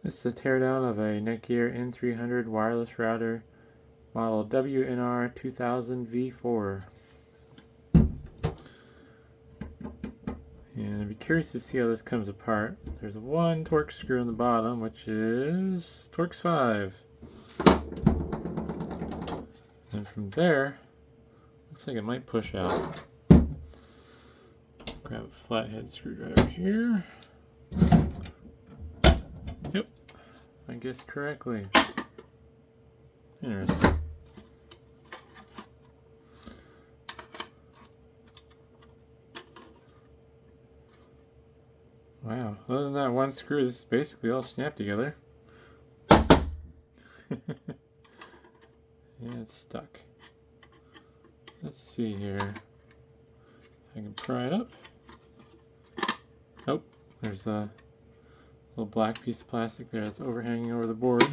This is a teardown of a Netgear N300 wireless router model WNR2000 V4. And I'd be curious to see how this comes apart. There's one Torx screw on the bottom, which is Torx 5. And from there, looks like it might push out. Grab a flathead screwdriver here. Yep, I guessed correctly. Interesting. Wow, other than that one screw, this is basically all snapped together. Yeah, it's stuck. Let's see here. I can pry it up. Oh, there's a little black piece of plastic there that's overhanging over the board.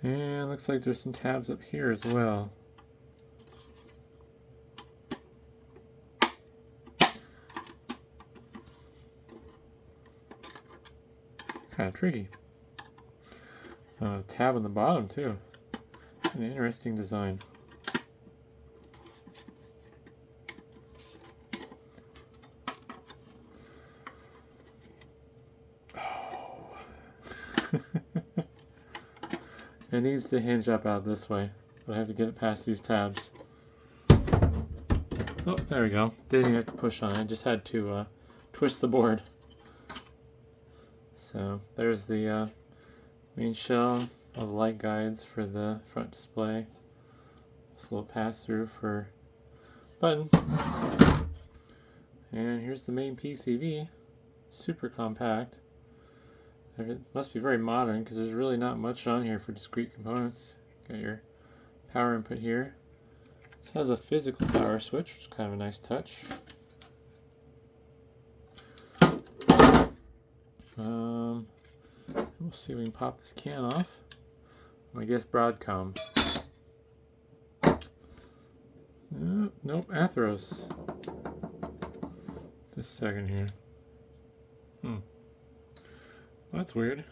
And looks like there's some tabs up here as well. Kind of tricky. Tab on the bottom too. An interesting design. Oh. It needs to hinge up out this way, but I have to get it past these tabs. Oh, there we go. Didn't even have to push on it. I just had to twist the board. So there's the main shell, all the light guides for the front display. This little pass-through for button. And here's the main PCB. Super compact. It must be very modern because there's really not much on here for discrete components. Got your power input here. It has a physical power switch, which is kind of a nice touch. We'll see if we can pop this can off. I guess Broadcom. Nope, Atheros. Just a second here. Well, that's weird.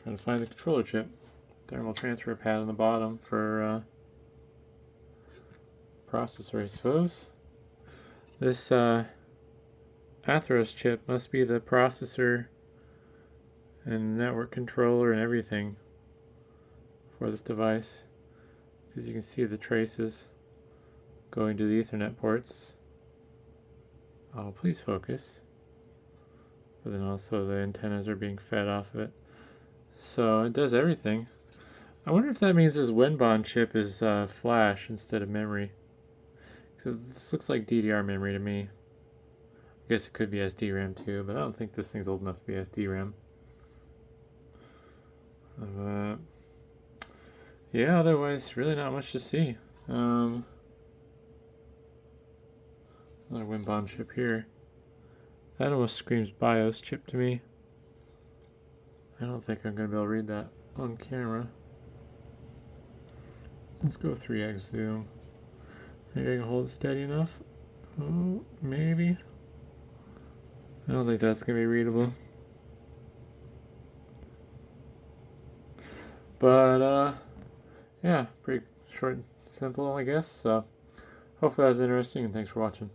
Trying to find the controller chip. Thermal transfer pad on the bottom for processor, I suppose. This Atheros chip must be the processor and network controller and everything for this device, because you can see the traces going to the Ethernet ports. Oh, please focus. But then also the antennas are being fed off of it. So it does everything. I wonder if that means this WinBond chip is flash instead of memory. So this looks like DDR memory to me. I guess it could be SDRAM too, but I don't think this thing's old enough to be SDRAM. Yeah, otherwise really not much to see. Another WinBond chip here. That almost screams BIOS chip to me. I don't think I'm going to be able to read that on camera. Let's go 3x zoom. Maybe I can hold it steady enough. Oh, maybe. I don't think that's going to be readable. But, yeah, pretty short and simple, I guess. So, hopefully that was interesting, and thanks for watching.